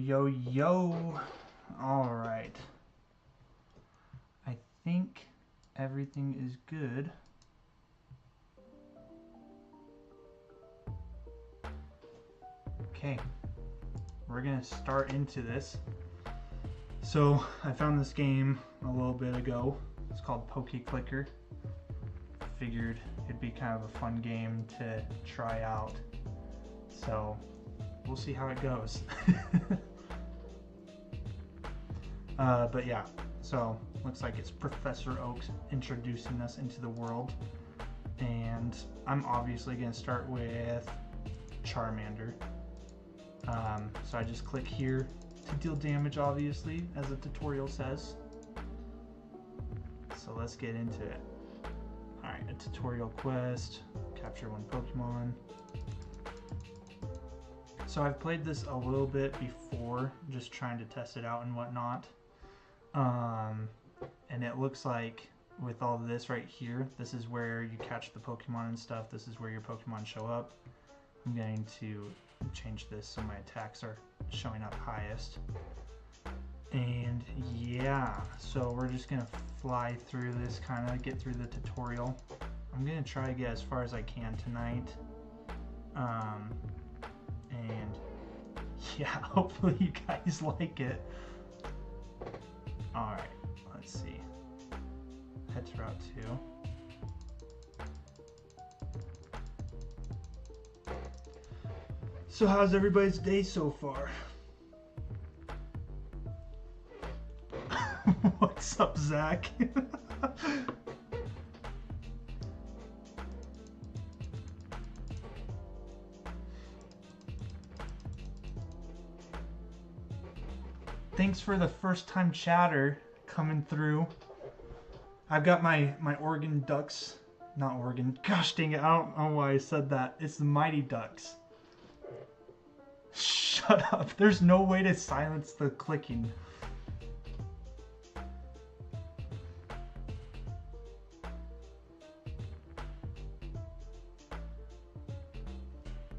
yo, yo. All right. I think everything is good. Okay. We're going to start into this. So, I found this game a little bit ago. It's called PokeClicker. Figured it'd be kind of a fun game to try out. So, we'll see how it goes. But yeah, so looks like it's Professor Oak introducing us into the world. And I'm obviously going to start with Charmander. So I just click here to deal damage, obviously, as the tutorial says. So let's get into it. Alright, a tutorial quest, capture one Pokemon. So I've played this a little bit before, just trying to test it out and whatnot. And it looks like with all this right here, this is where you catch the Pokemon and stuff. This is where your Pokemon show up. I'm going to change this so my attacks are showing up highest. And yeah, so we're just gonna fly through this, kind of get through the tutorial. I'm gonna try to get as far as I can tonight. And yeah, hopefully you guys like it. Alright, let's see. Head to Route 2. So how's everybody's day so far? What's up, Zach? Thanks for the first time chatter coming through. I've got my Oregon Ducks, not Oregon, gosh dang it, I don't know why I said that. It's the Mighty Ducks. Shut up, there's no way to silence the clicking.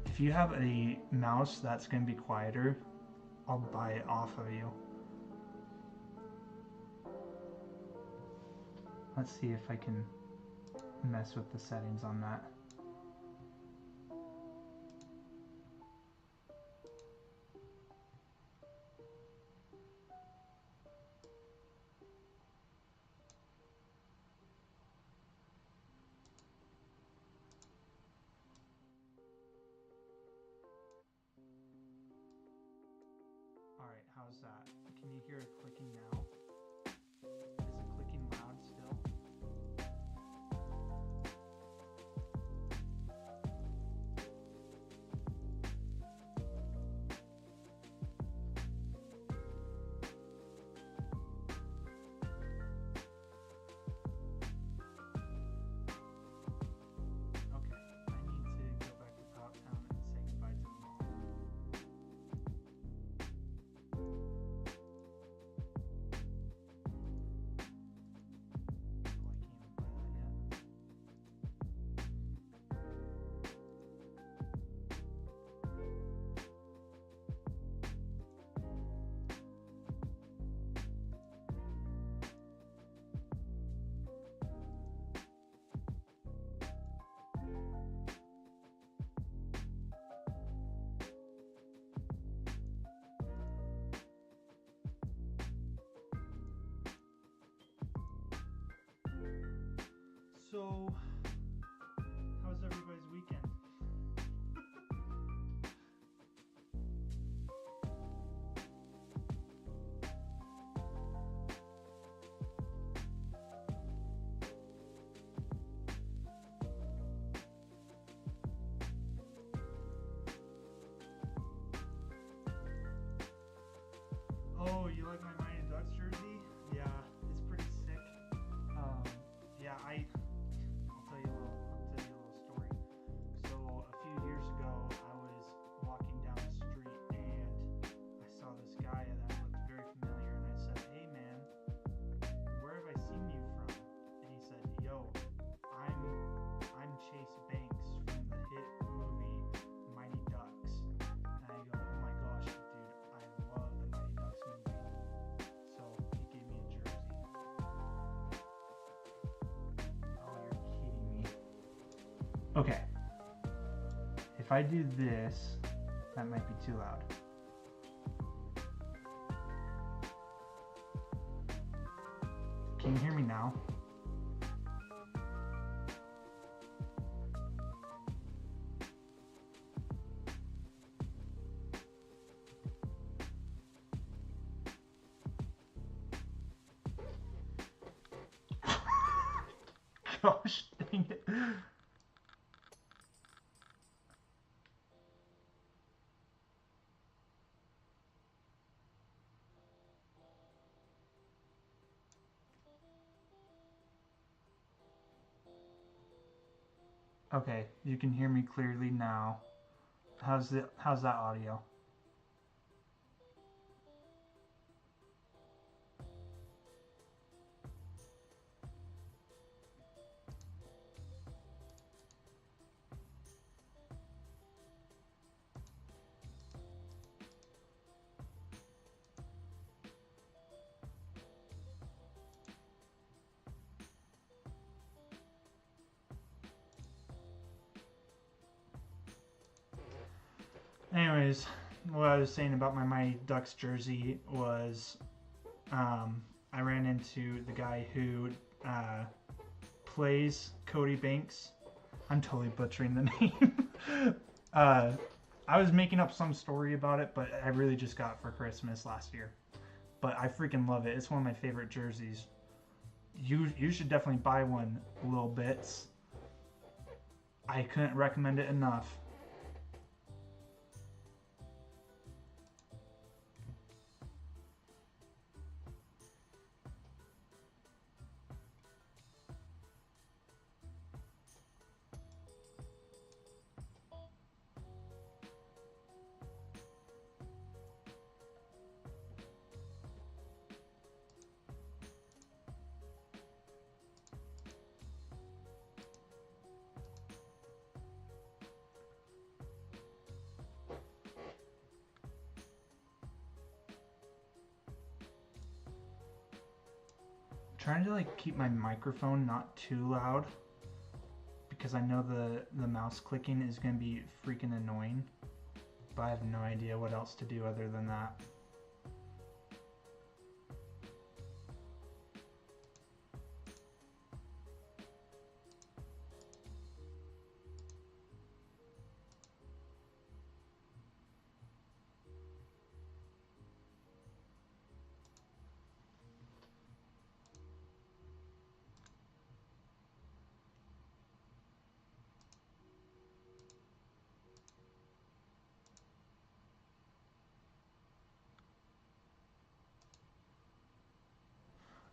If you have a mouse that's going to be quieter, I'll buy it off of you. Let's see if I can mess with the settings on that. Alright, how's that? Can you hear it clicking now? Is it clicking loud still? Okay, I need to go back to Powtown and say goodbye to the mom. So, how's everybody's weekend? Oh, you like my Mighty Ducks jersey? Yeah, it's pretty sick. Yeah, I'll Okay. If I do this, that might be too loud. Can you hear me now? Gosh dang it. Okay, you can hear me clearly now. How's that audio? Anyways, what I was saying about my Mighty Ducks jersey was I ran into the guy who plays Cody Banks. I'm totally butchering the name. I was making up some story about it, but I really just got it for Christmas last year. But I freaking love it. It's one of my favorite jerseys. You should definitely buy one, Little Bits. I couldn't recommend it enough. Trying to like keep my microphone not too loud because I know the mouse clicking is going to be freaking annoying, but I have no idea what else to do other than that.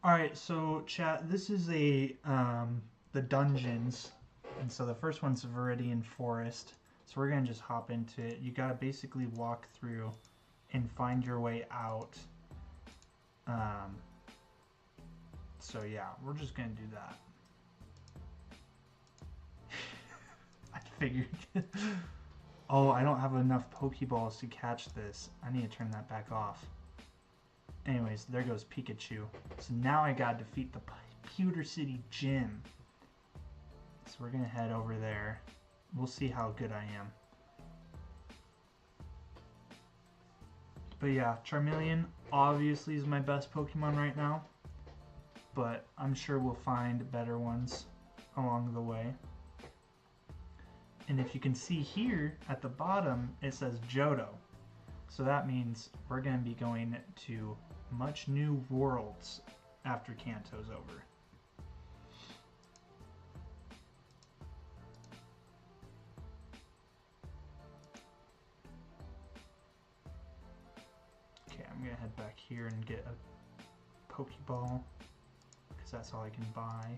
Alright, so chat, this is the dungeons, and so the first one's Viridian Forest, so we're going to just hop into it. You got to basically walk through and find your way out. So yeah, we're just going to do that. I figured. Oh, I don't have enough Pokeballs to catch this. I need to turn that back off. Anyways, there goes Pikachu. So now I gotta defeat the Pewter City Gym. So we're gonna head over there. We'll see how good I am. But yeah, Charmeleon obviously is my best Pokemon right now. But I'm sure we'll find better ones along the way. And if you can see here at the bottom, it says Johto. So that means we're going to be going to much new worlds after Kanto's over. Okay, I'm going to head back here and get a Pokeball, because that's all I can buy.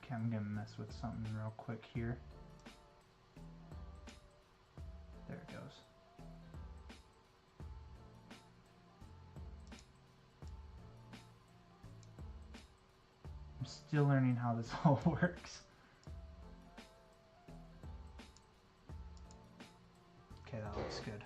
Okay, I'm gonna mess with something real quick here. There it goes. I'm still learning how this all works. Okay, that looks good.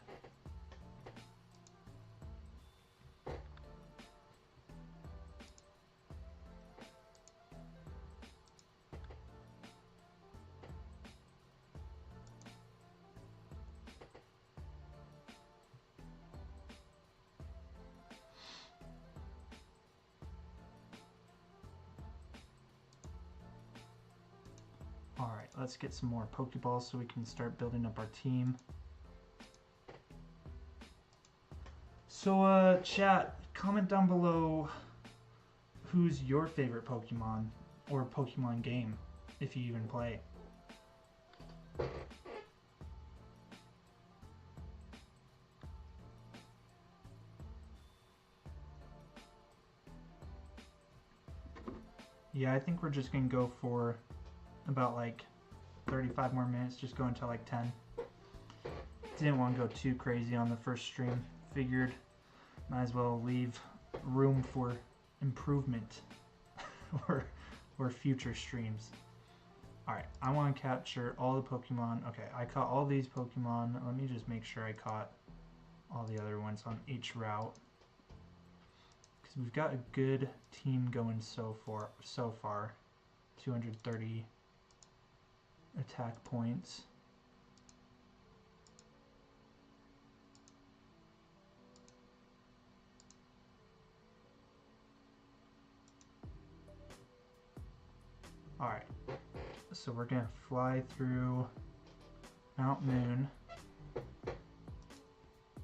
Alright, let's get some more Pokeballs so we can start building up our team. So, chat, comment down below who's your favorite Pokemon or Pokemon game, if you even play. Yeah, I think we're just going to go for about like 35 more minutes, just go until like 10. Didn't want to go too crazy on the first stream. Figured might as well leave room for improvement or future streams. Alright, I want to capture all the Pokemon. Okay, I caught all these Pokemon. Let me just make sure I caught all the other ones on each route. Because we've got a good team going so far. 230 attack points. Alright, so we're going to fly through Mount Moon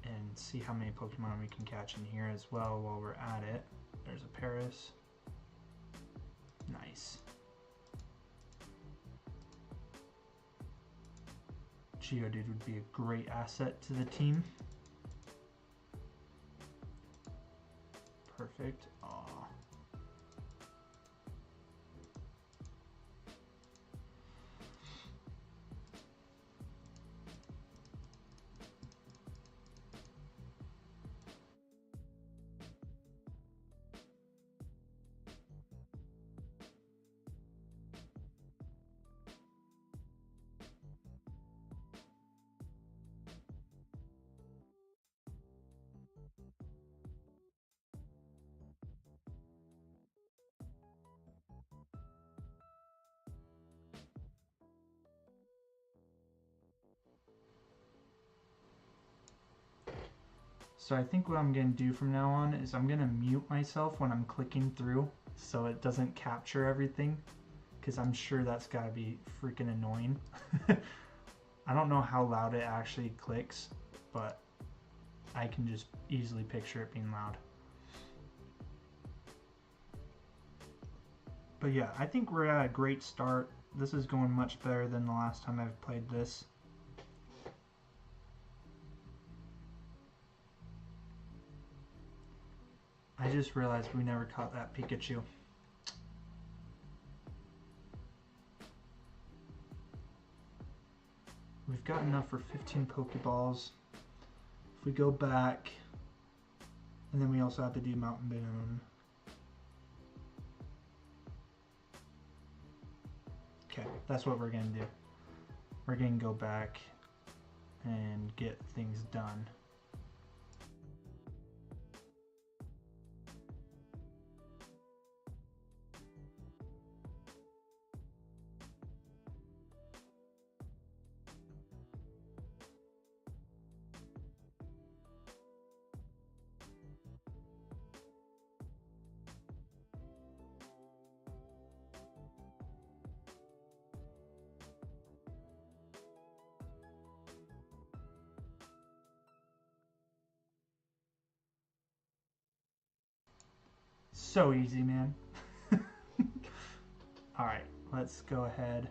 and see how many Pokemon we can catch in here as well while we're at it. There's a Paris. Nice. Geodude would be a great asset to the team. Perfect. Aw. So I think what I'm going to do from now on is I'm going to mute myself when I'm clicking through so it doesn't capture everything, because I'm sure that's got to be freaking annoying. I don't know how loud it actually clicks, but I can just easily picture it being loud. But yeah, I think we're at a great start. This is going much better than the last time I've played this. I just realized we never caught that Pikachu. We've got enough for 15 Pokeballs. If we go back, and then we also have to do Mountain Moon. Okay, that's what we're gonna do. We're gonna go back and get things done. So easy, man. Alright, let's go ahead.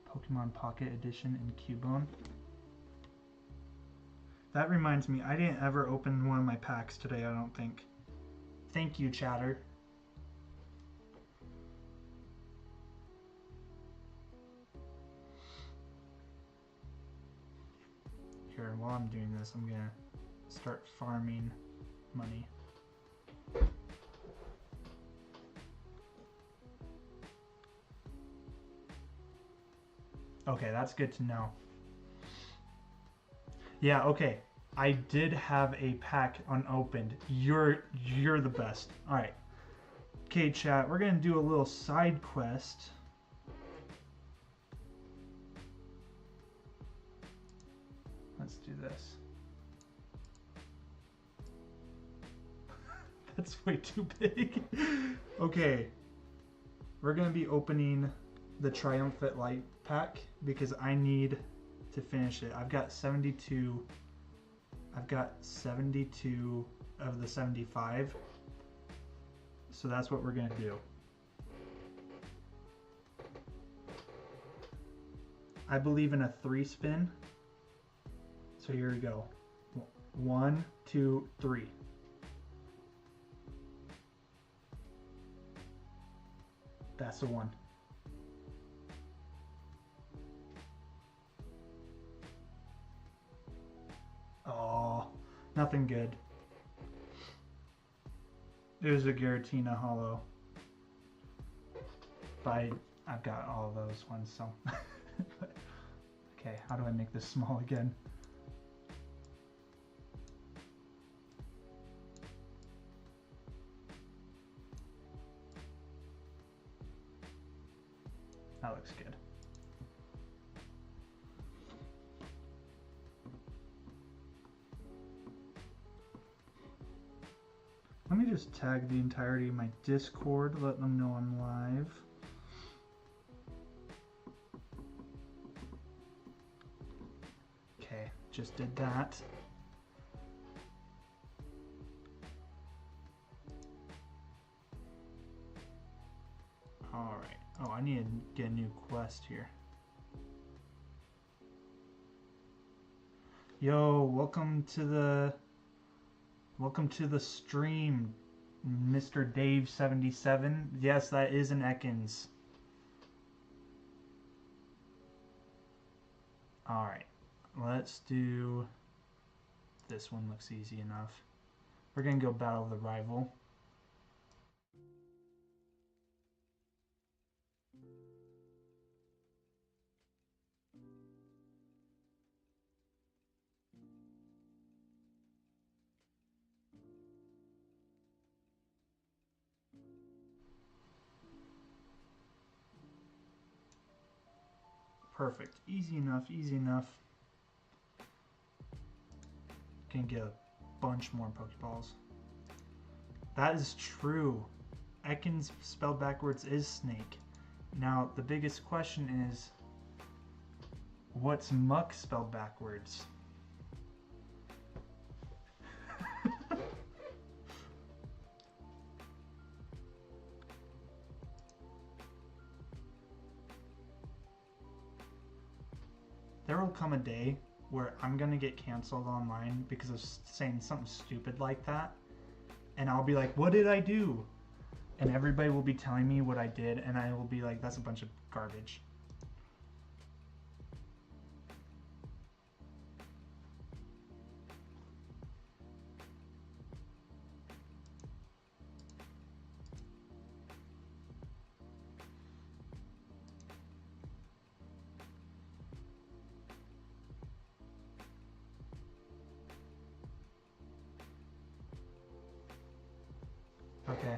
Pokemon Pocket Edition in Cubone. That reminds me, I didn't ever open one of my packs today, I don't think. Thank you, chatter. Here, while I'm doing this, I'm gonna start farming money. Okay, that's good to know. Yeah, okay. I did have a pack unopened. You're the best. All right. Okay, chat. We're gonna do a little side quest. Let's do this. That's way too big. Okay. We're gonna be opening the Triumphant Light pack because I need to finish it. I've got 72 of the 75. So that's what we're gonna do. I believe in a 3 spin. So here we go. 1, 2, 3. That's the one. Oh, nothing good. It was a Giratina Hollow. But I've got all of those ones, so. Okay, how do I make this small again? That looks good. Let me just tag the entirety of my Discord, let them know I'm live. Okay, just did that. Alright. Oh, I need to get a new quest here. Yo, welcome to the stream, Mr. Dave 77. Yes, that is an Ekans. Alright, let's do this one. Looks easy enough. We're gonna go battle the rival. Perfect. Easy enough, easy enough. Can get a bunch more Pokeballs. That is true. Ekans spelled backwards is snake. Now, the biggest question is, what's Muck spelled backwards? There will come a day where I'm gonna get canceled online because of saying something stupid like that, and I'll be like, what did I do? And everybody will be telling me what I did, and I will be like, that's a bunch of garbage. Okay.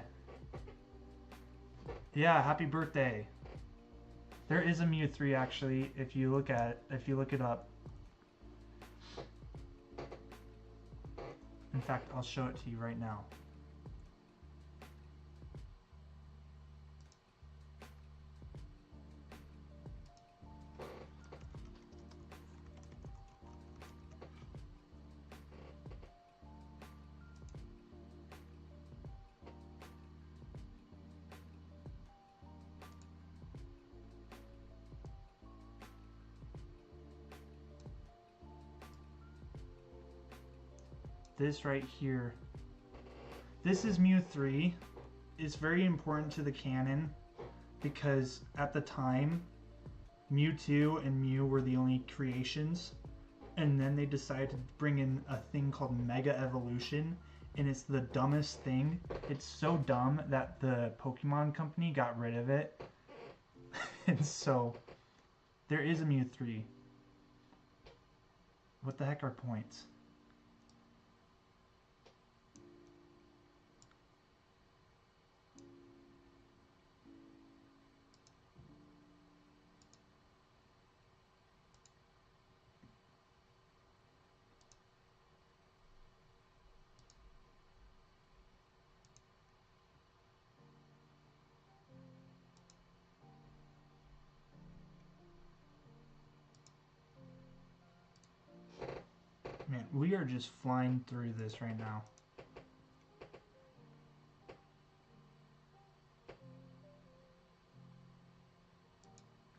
Yeah, happy birthday. There is a Mew 3 actually, if you look it up. In fact, I'll show it to you right now. This right here. This is Mew 3. It's very important to the canon because at the time, Mewtwo and Mew were the only creations. And then they decided to bring in a thing called Mega Evolution, and it's the dumbest thing. It's so dumb that the Pokemon company got rid of it. And so there is a Mew 3. What the heck are points? Man, we are just flying through this right now.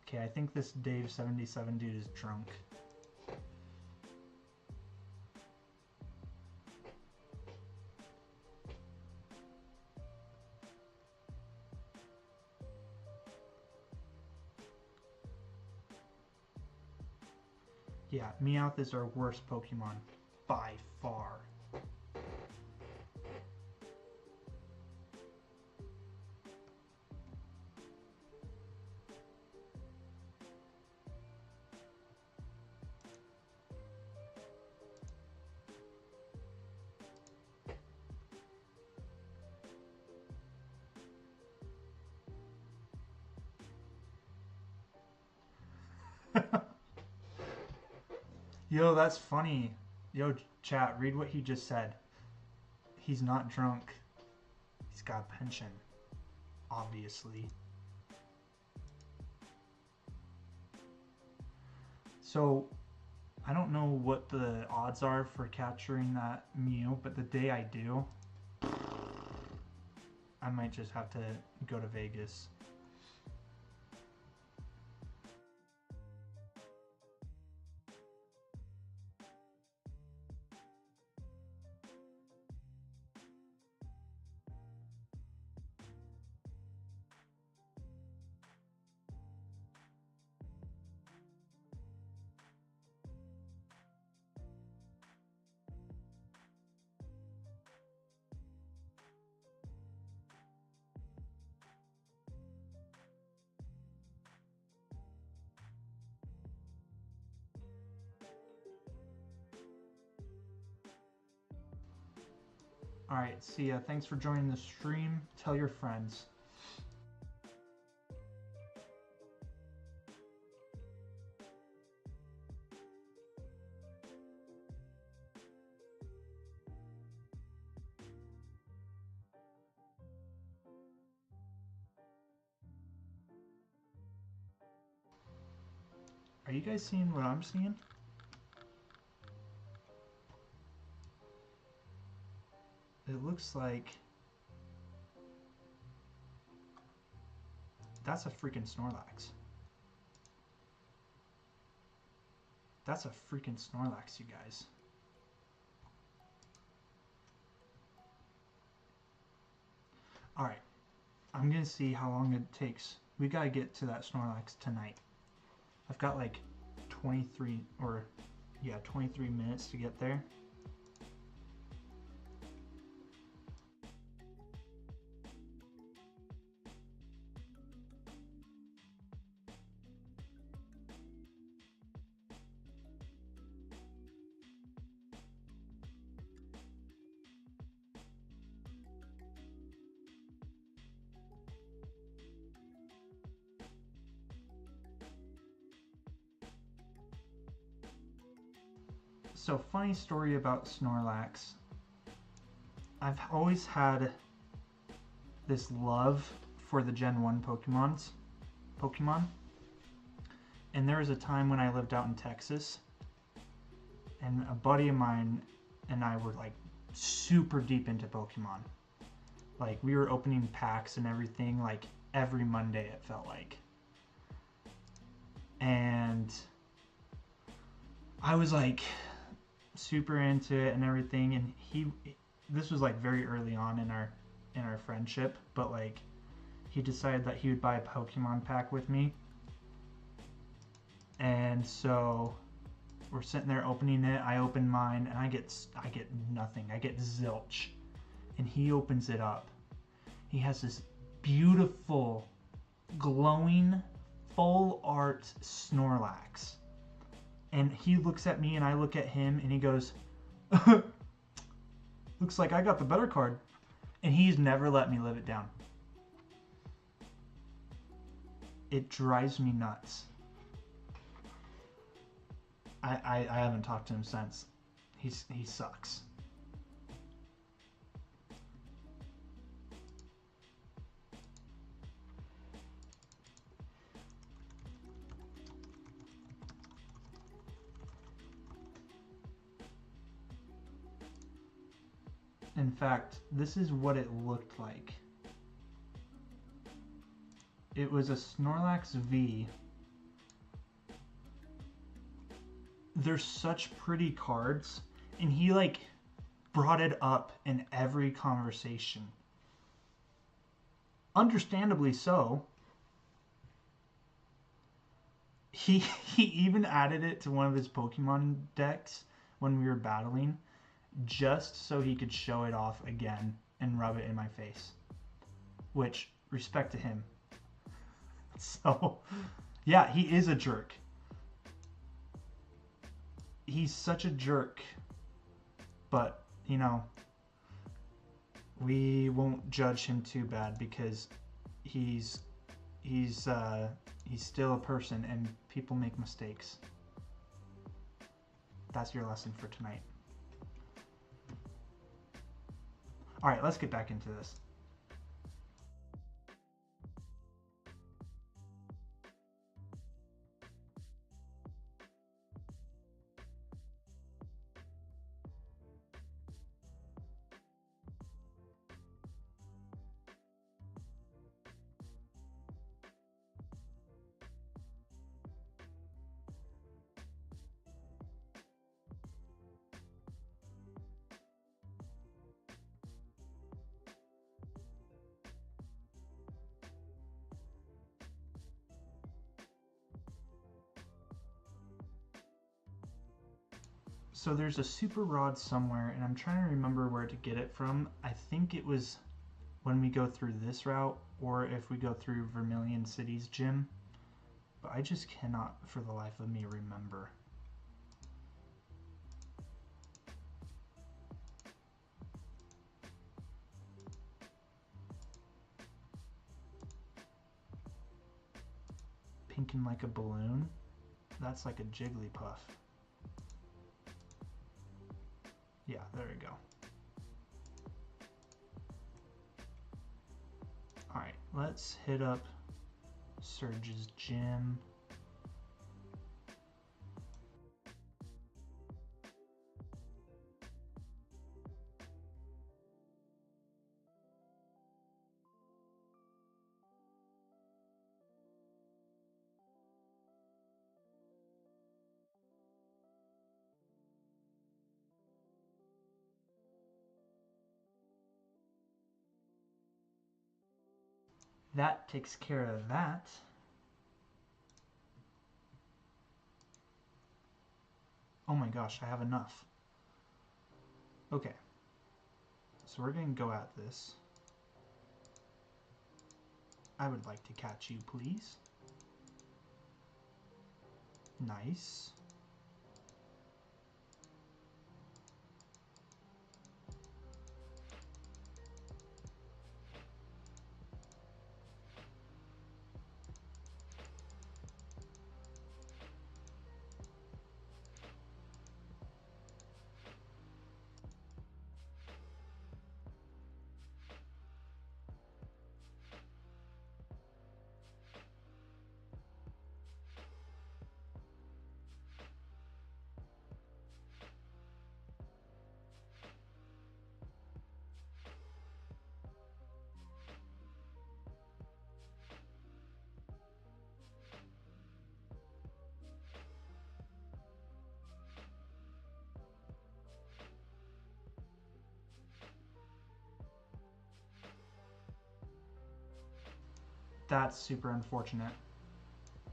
Okay, I think this Dave77 dude is drunk. Yeah, Meowth is our worst Pokemon. By far. Yo, that's funny. Yo, chat, read what he just said. He's not drunk. He's got a pension. Obviously. So, I don't know what the odds are for capturing that Mew, but the day I do, I might just have to go to Vegas. Alright, see ya. Thanks for joining the stream. Tell your friends. Are you guys seeing what I'm seeing? It looks like that's a freaking Snorlax. That's a freaking Snorlax, you guys. Alright, I'm gonna see how long it takes. We gotta get to that Snorlax tonight. I've got like 23 minutes to get there. So, funny story about Snorlax. I've always had this love for the Gen 1 Pokemon. And there was a time when I lived out in Texas, and a buddy of mine and I were like super deep into Pokemon. Like, we were opening packs and everything like every Monday, it felt like. And I was like super into it and everything, and this was like very early on in our friendship, but like he decided that he would buy a Pokemon pack with me. And so We're sitting there opening it. I open mine, and I get nothing. I get zilch. And he opens it up. He has this beautiful, glowing, full art Snorlax. And he looks at me, and I look at him, and he goes, looks like I got the better card. And he's never let me live it down. It drives me nuts. I haven't talked to him since. He sucks. In fact, this is what it looked like. It was a Snorlax V. They're such pretty cards, and he like brought it up in every conversation. Understandably so. He even added it to one of his Pokemon decks when we were battling, just so he could show it off again and rub it in my face. Which, respect to him. So, yeah, he is a jerk. He's such a jerk. But, you know, we won't judge him too bad because he's still a person and people make mistakes. That's your lesson for tonight. All right, let's get back into this. So there's a super rod somewhere, and I'm trying to remember where to get it from. I think it was when we go through this route, or if we go through Vermilion City's gym. But I just cannot, for the life of me, remember. Pinking like a balloon? That's like a Jigglypuff. Yeah, there we go. Alright, let's hit up Surge's gym. That takes care of that. Oh my gosh, I have enough. Okay. So we're going to go at this. I would like to catch you, please. Nice. That's super unfortunate.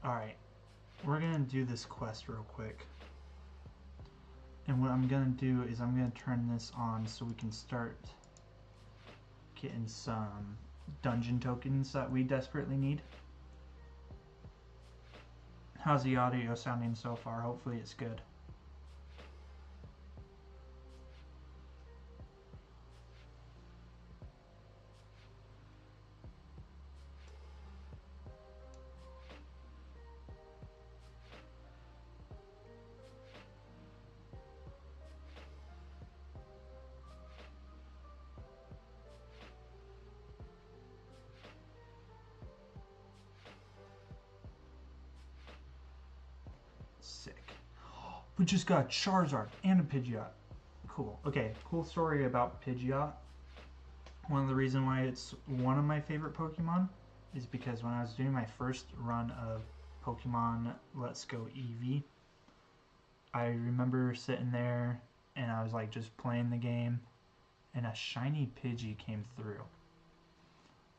Alright, we're gonna do this quest real quick. And what I'm gonna do is I'm gonna turn this on so we can start getting some dungeon tokens that we desperately need. How's the audio sounding so far? Hopefully it's good. Sick. We just got Charizard and a Pidgeot. Cool. Okay, cool story about Pidgeot. One of the reasons why it's one of my favorite Pokemon is because when I was doing my first run of Pokemon Let's Go Eevee, I remember sitting there and I was like just playing the game and a shiny Pidgey came through.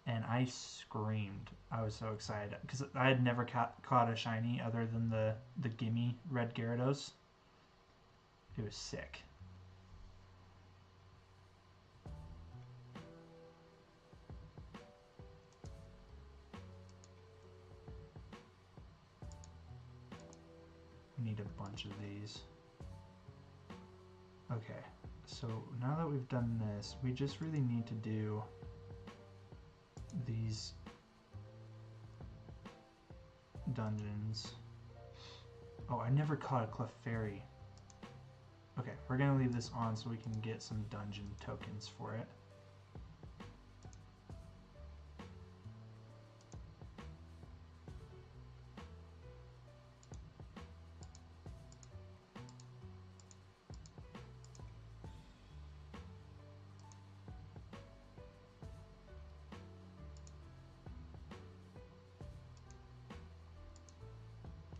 And I screamed. I was so excited because I had never caught a shiny other than the gimme red Gyarados. It was sick. Need a bunch of these. Okay, so now that we've done this, we just really need to do these dungeons. Oh, I never caught a Clefairy. Okay, we're gonna leave this on so we can get some dungeon tokens for it.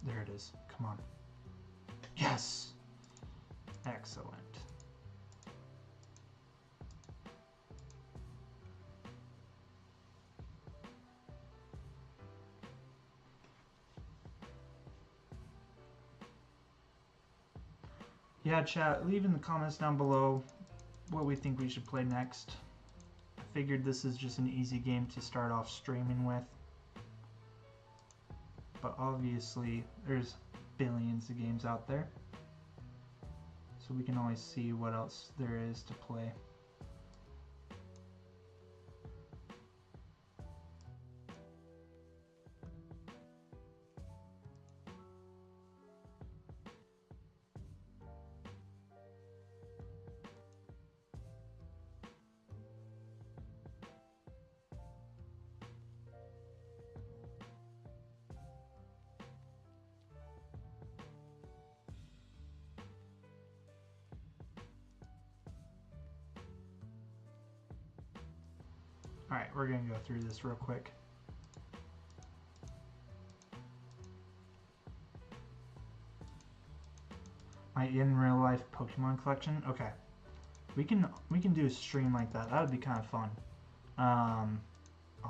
There it is. Come on. Yes! Excellent. Yeah, chat, leave in the comments down below what we think we should play next. I figured this is just an easy game to start off streaming with. But obviously, there's billions of games out there. So we can always see what else there is to play. Alright, we're going to go through this real quick. My in real life Pokemon collection? Okay. We can do a stream like that. That would be kind of fun. I'll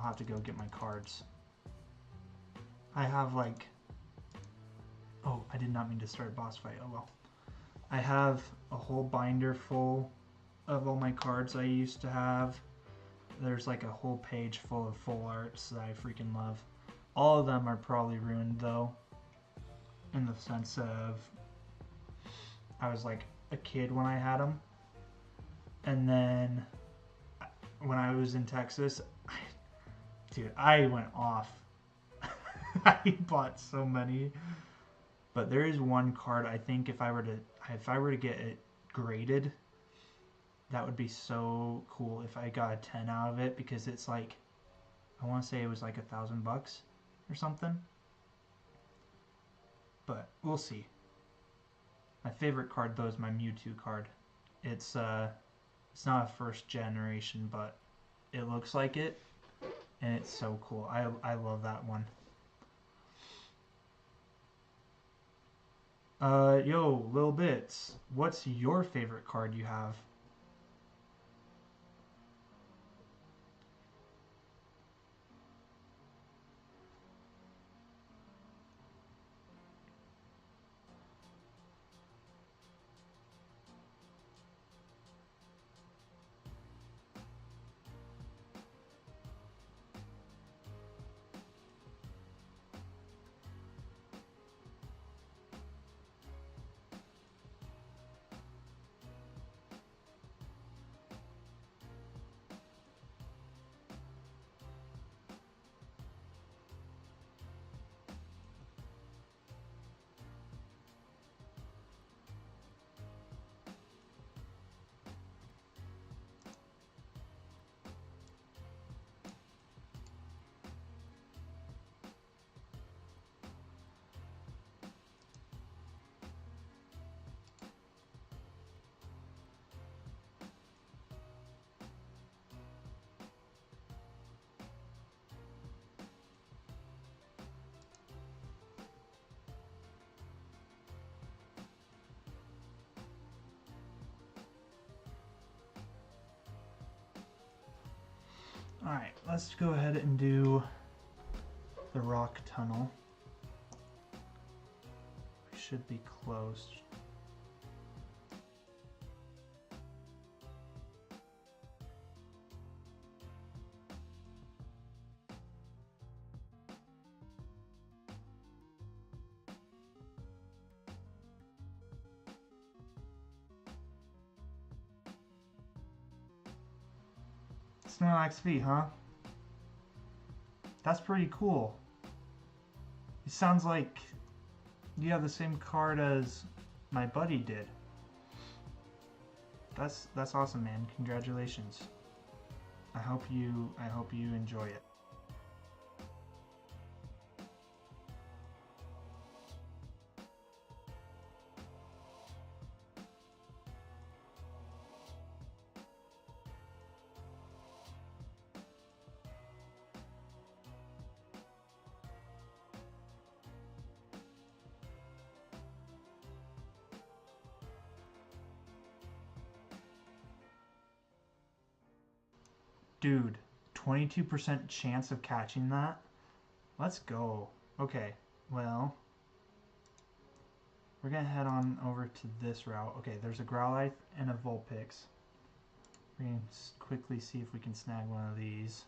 have to go get my cards. I have like... Oh, I did not mean to start a boss fight. Oh well. I have a whole binder full of all my cards I used to have. There's like a whole page full of full arts that I freaking love. All of them are probably ruined though, in the sense of I was like a kid when I had them, and then when I was in Texas, dude, I went off. I bought so many, but there is one card I think if I were to get it graded, that would be so cool if I got a 10 out of it, because it's like, I want to say it was like $1,000 or something. But we'll see. My favorite card though is my Mewtwo card. It's not a first generation, but it looks like it, and it's so cool. I love that one. Yo, Lil Bits, what's your favorite card you have? Alright, let's go ahead and do the rock tunnel. We should be close. Snorlax V, huh? That's pretty cool. It sounds like you have the same card as my buddy did. That's awesome, man. Congratulations. I hope you enjoy it. Dude, 22% chance of catching that? Let's go. Okay, well, we're gonna head on over to this route. Okay, there's a Growlithe and a Vulpix. We're gonna quickly see if we can snag one of these.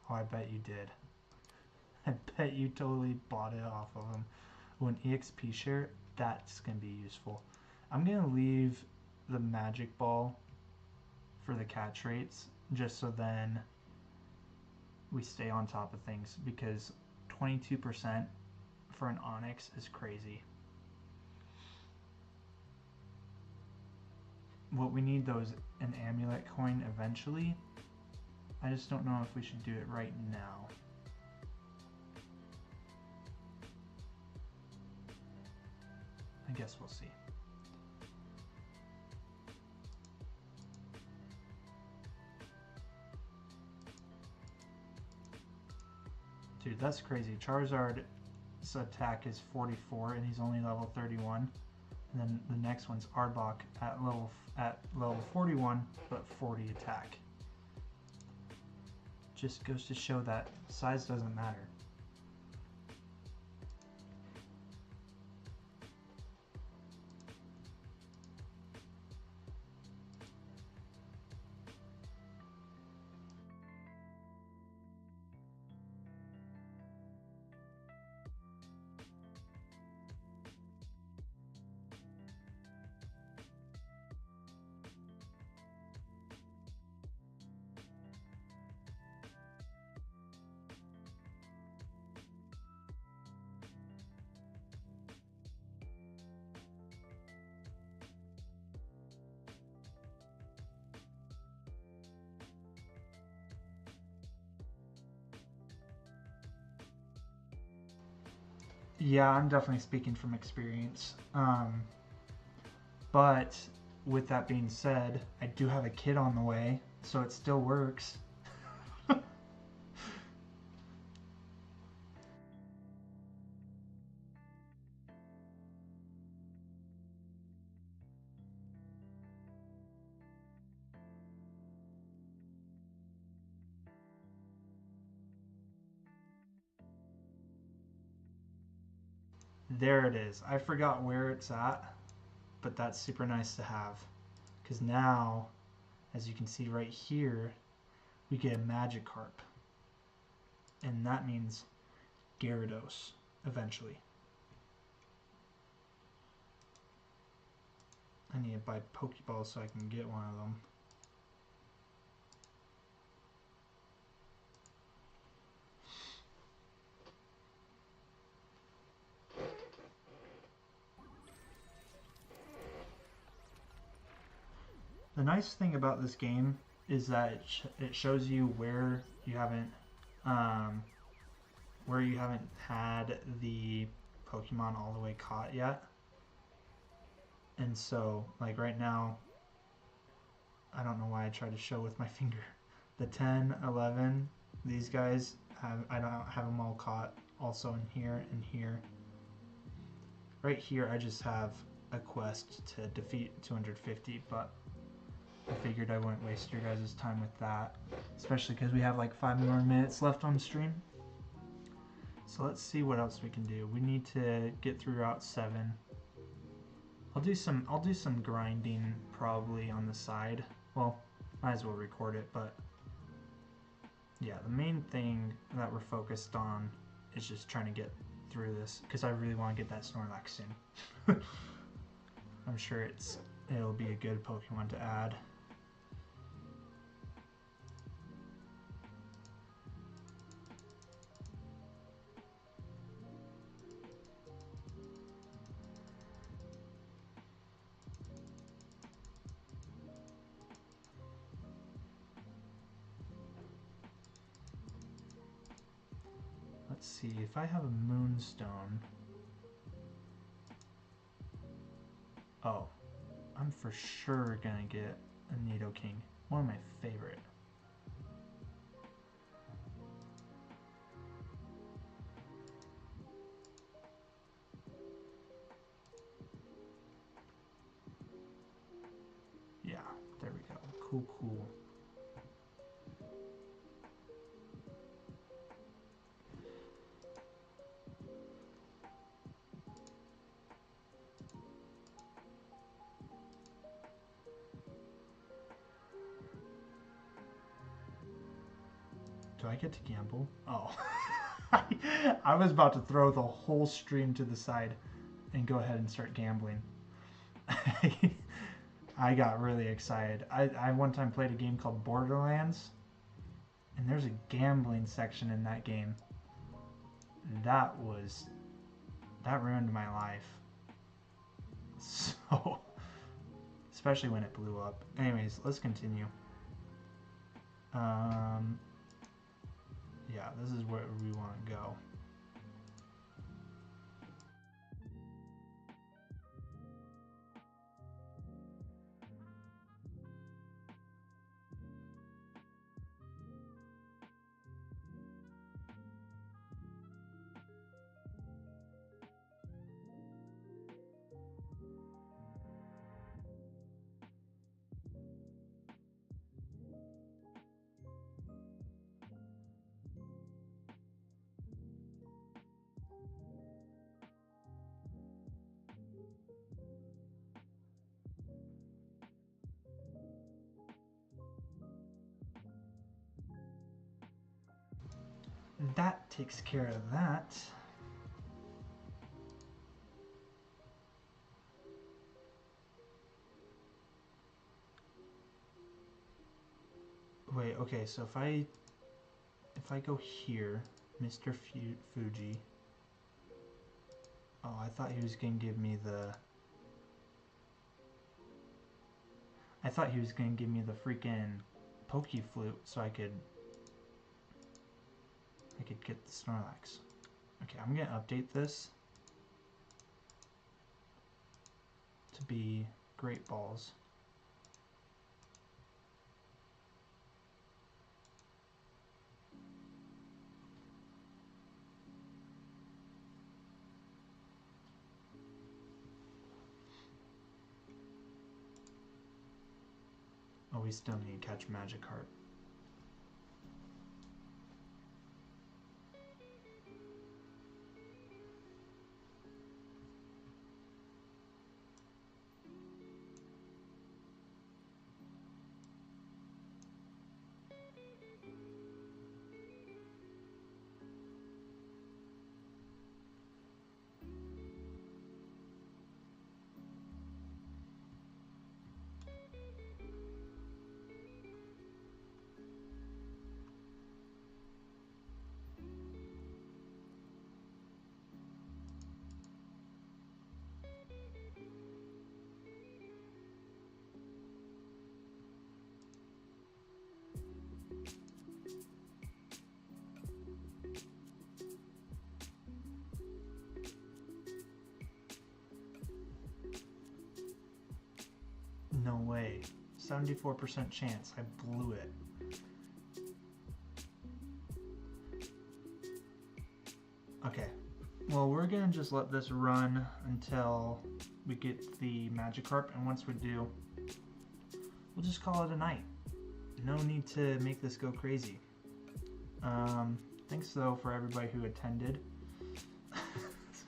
Oh, I bet you did. I bet you totally bought it off of him. Oh, an EXP share? That's going to be useful. I'm going to leave the Magic Ball for the catch rates, just so then we stay on top of things, because 22% for an Onyx is crazy. What we need, though, is an Amulet coin eventually. I just don't know if we should do it right now. I guess we'll see. Dude, that's crazy. Charizard's attack is 44 and he's only level 31. And then the next one's Arbok at level 41 but 40 attack. Just goes to show that size doesn't matter. Yeah, I'm definitely speaking from experience. But with that being said, I do have a kid on the way, so it still works. There it is. I forgot where it's at, but that's super nice to have. Because now, as you can see right here, we get a Magikarp. And that means Gyarados, eventually. I need to buy Pokeballs so I can get one of them. The nice thing about this game is that it shows you where you haven't had the Pokemon all the way caught yet. And so, like right now, I don't know why I tried to show with my finger. The 10, 11, these guys I don't have them all caught. also in here and here. Right here I just have a quest to defeat 250, but I figured I wouldn't waste your guys' time with that, especially because we have like 5 more minutes left on stream. So let's see what else we can do. We need to get through Route 7. I'll do some grinding probably on the side. Well, might as well record it, but yeah, the main thing that we're focused on is just trying to get through this because I really want to get that Snorlax in. I'm sure it'll be a good Pokemon to add. Let's see, if I have a Moonstone... Oh, I'm for sure gonna get a Nidoking. One of my favorite. Yeah, there we go. Cool, cool. Do I get to gamble? Oh. I was about to throw the whole stream to the side and go ahead and start gambling. I got really excited. I one time played a game called Borderlands, and there's a gambling section in that game. That ruined my life. So, especially when it blew up. Anyways, let's continue. Yeah, this is where we want to go. That takes care of that. Wait, okay, so if I go here, Mr. Fuji. Oh, I thought he was gonna give me the... I thought he was gonna give me the freaking Pokeflute so I could get the Snorlax. Okay, I'm gonna update this to be Great Balls. Oh, we still need to catch Magikarp. No way. 74% chance. I blew it. Okay, Well, we're gonna just let this run until we get the Magikarp, and once we do, we'll just call it a night. No need to make this go crazy. Thanks though for everybody who attended,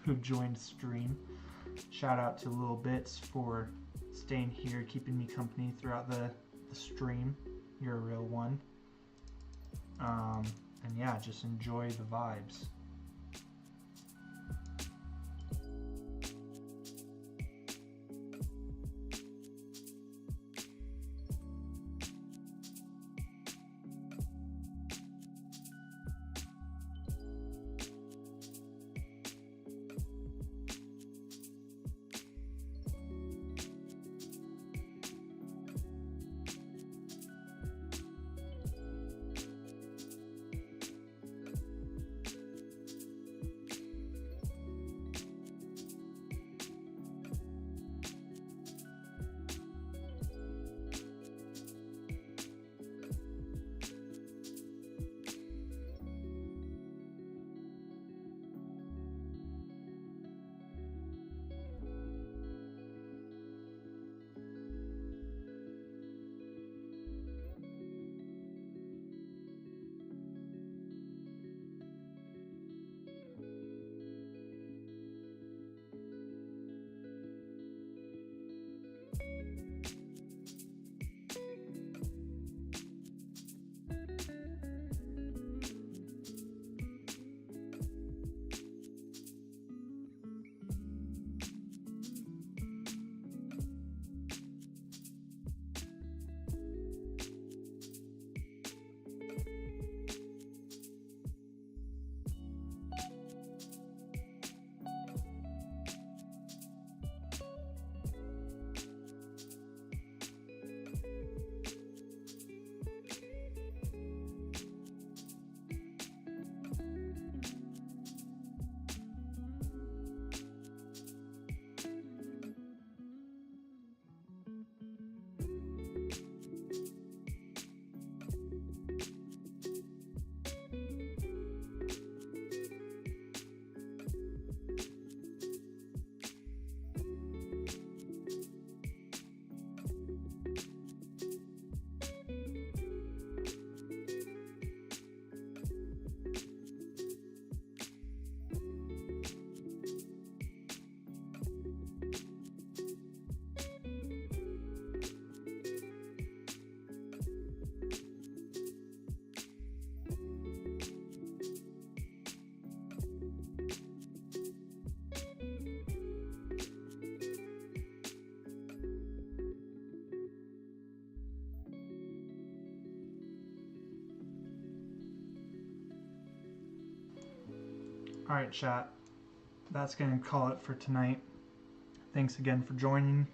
who joined stream. Shout out to Little Bits for staying here, keeping me company throughout the stream. You're a real one. And yeah, just enjoy the vibes. Alright, chat. That's going to call it for tonight. Thanks again for joining.